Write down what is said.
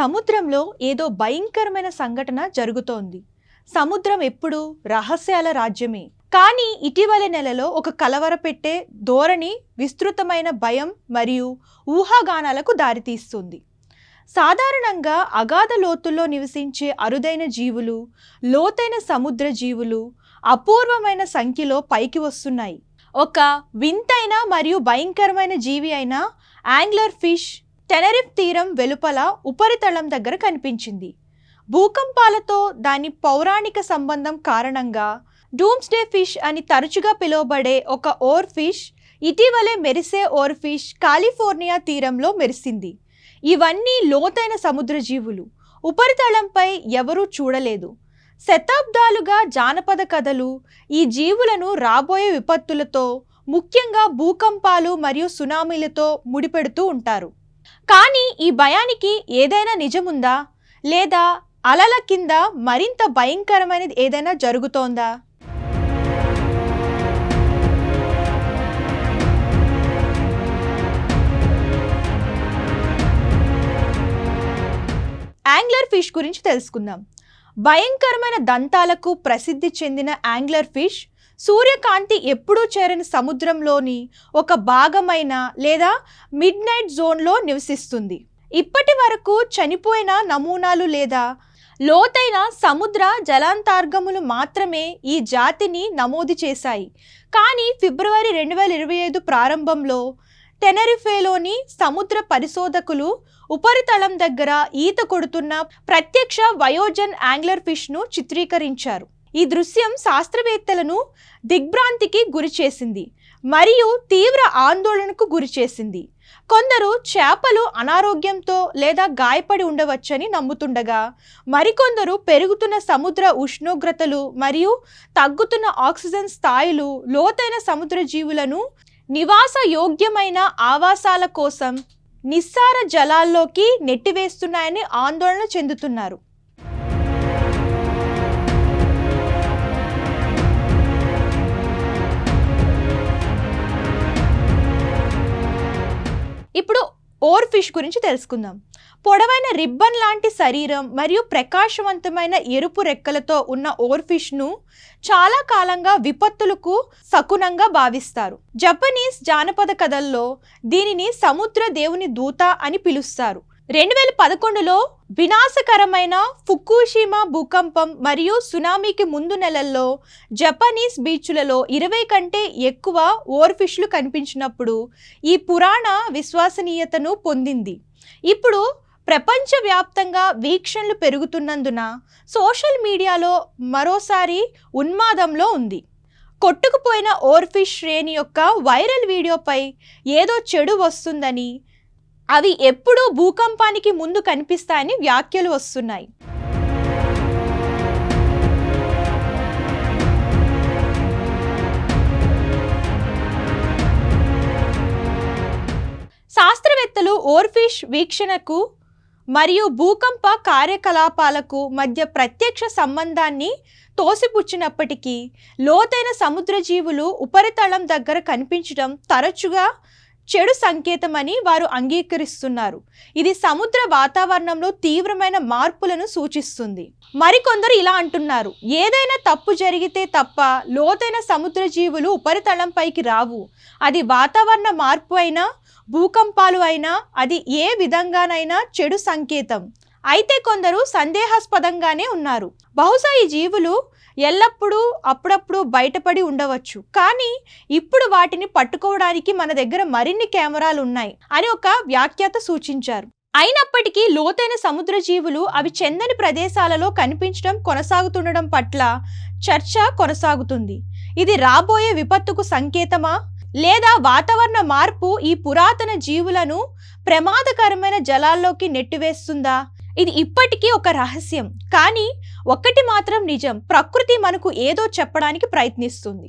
సముద్రంలో ఏదో భయంకరమైన సంఘటన జరుగుతోంది. సముద్రం ఎప్పుడు రహస్యాల రాజ్యమే. కానీ ఇటీవలి నెలలో ఒక కలవరపెట్టే ధోరణి విస్తృతమైన భయం మరియు ఊహాగానాలకు దారితీస్తుంది. సాధారణంగా అగాధ లోతుల్లో నివసించే అరుదైన జీవులు, లోతైన సముద్ర జీవులు అపూర్వమైన సంఖ్యలో పైకి వస్తున్నాయి. ఒక వింతైన మరియు భయంకరమైన జీవి అయిన యాంగ్లర్ ఫిష్ టెనరిఫ్ తీరం వెలుపల ఉపరితలం దగ్గర కనిపించింది. భూకంపాలతో దాని పౌరాణిక సంబంధం కారణంగా డూమ్స్డే ఫిష్ అని తరచుగా పిలువబడే ఒక ఓర్ ఫిష్, ఇటీవలే మెరిసే ఓర్ ఫిష్ కాలిఫోర్నియా తీరంలో మెరిసింది. ఇవన్నీ లోతైన సముద్ర జీవులు. ఉపరితలంపై ఎవరూ చూడలేదు. శతాబ్దాలుగా జానపద కథలు ఈ జీవులను రాబోయే విపత్తులతో, ముఖ్యంగా భూకంపాలు మరియు సునామీలతో ముడిపెడుతూ ఉంటారు. కానీ ఈ భయానికి ఏదైనా నిజముందా, లేదా అలల కింద మరింత భయంకరమైనది ఏదైనా జరుగుతోందా? యాంగ్లర్ ఫిష్ గురించి తెలుసుకుందాం. భయంకరమైన దంతాలకు ప్రసిద్ధి చెందిన యాంగ్లర్ ఫిష్ సూర్యకాంతి ఎప్పుడూ చేరని సముద్రంలోని ఒక భాగమైన లేదా మిడ్ నైట్ జోన్లో నివసిస్తుంది. ఇప్పటి వరకు చనిపోయిన నమూనాలు లేదా లోతైన సముద్ర జలాంతర్గములు మాత్రమే ఈ జాతిని నమోదు చేశాయి. కానీ ఫిబ్రవరి 2025 ప్రారంభంలో టెనరిఫేలోని సముద్ర పరిశోధకులు ఉపరితలం దగ్గర ఈత కొడుతున్న ప్రత్యక్ష వయోజన్ యాంగ్లర్ ఫిష్ను చిత్రీకరించారు. ఈ దృశ్యం శాస్త్రవేత్తలను దిగ్భ్రాంతికి గురిచేసింది మరియు తీవ్ర ఆందోళనకు గురిచేసింది. కొందరు చేపలు అనారోగ్యంతో లేదా గాయపడి ఉండవచ్చని నమ్ముతుండగా, మరికొందరు పెరుగుతున్న సముద్ర ఉష్ణోగ్రతలు మరియు తగ్గుతున్న ఆక్సిజన్ స్థాయిలు లోతైన సముద్ర జీవులను నివాస యోగ్యమైన ఆవాసాల కోసం నిస్సార జలాల్లోకి నెట్టివేస్తున్నాయని ఆందోళన చెందుతున్నారు. ఇప్పుడు ఓర్ ఫిష్ గురించి తెలుసుకుందాం. పొడవైన రిబ్బన్ లాంటి శరీరం మరియు ప్రకాశవంతమైన ఎరుపు రెక్కలతో ఉన్న ఓర్ ఫిష్ను చాలా కాలంగా విపత్తులకు శకునంగా భావిస్తారు. జపనీస్ జానపద కథల్లో దీనిని సముద్ర దేవుని దూత అని పిలుస్తారు. 2011లో వినాశకరమైన ఫుకుషిమా భూకంపం మరియు సునామీకి ముందు నెలల్లో జపనీస్ బీచ్లలో 20 కంటే ఎక్కువ ఓర్ ఫిష్లు కనిపించినప్పుడు ఈ పురాణ విశ్వసనీయతను పొందింది. ఇప్పుడు ప్రపంచవ్యాప్తంగా వీక్షణలు పెరుగుతున్నందున సోషల్ మీడియాలో మరోసారి ఉన్మాదంలో ఉంది. కొట్టుకుపోయిన ఓర్ ఫిష్ శ్రేణి యొక్క వైరల్ వీడియోపై ఏదో చెడు వస్తుందని, అవి ఎప్పుడూ భూకంపానికి ముందు కనిపిస్తాయని వ్యాఖ్యలు వస్తున్నాయి. శాస్త్రవేత్తలు ఓర్ ఫిష్ వీక్షణకు మరియు భూకంప కార్యకలాపాలకు మధ్య ప్రత్యక్ష సంబంధాన్ని తోసిపుచ్చినప్పటికీ, లోతైన సముద్ర జీవులు ఉపరితలం దగ్గర కనిపించడం తరచుగా చెడు సంకేతమని వారు అంగీకరిస్తున్నారు. ఇది సముద్ర వాతావరణంలో తీవ్రమైన మార్పులను సూచిస్తుంది. మరికొందరు ఇలా అంటున్నారు: ఏదైనా తప్పు జరిగితే తప్ప లోతైన సముద్ర జీవులు ఉపరితలంపైకి రావు. అది వాతావరణ మార్పు అయినా, భూకంపాలు అయినా, అది ఏ విధంగానైనా చెడు సంకేతం. అయితే కొందరు సందేహాస్పదంగానే ఉన్నారు. బహుశా ఈ జీవులు ఎల్లప్పుడూ అప్పుడప్పుడు బయటపడి ఉండవచ్చు, కానీ ఇప్పుడు వాటిని పట్టుకోవడానికి మన దగ్గర మరిన్ని కెమెరాలు ఉన్నాయి అని ఒక వ్యాఖ్యాత సూచించారు. అయినప్పటికీ లోతైన సముద్ర జీవులు అవి చెందని ప్రదేశాలలో కనిపించడం కొనసాగుతుండడం పట్ల చర్చ కొనసాగుతుంది. ఇది రాబోయే విపత్తుకు సంకేతమా, లేదా వాతావరణ మార్పు ఈ పురాతన జీవులను ప్రమాదకరమైన జలాల్లోకి నెట్టివేస్తుందా? ఇది ఇప్పటికీ ఒక రహస్యం. కానీ ఒక్కటి మాత్రం నిజం: ప్రకృతి మనకు ఏదో చెప్పడానికి ప్రయత్నిస్తుంది.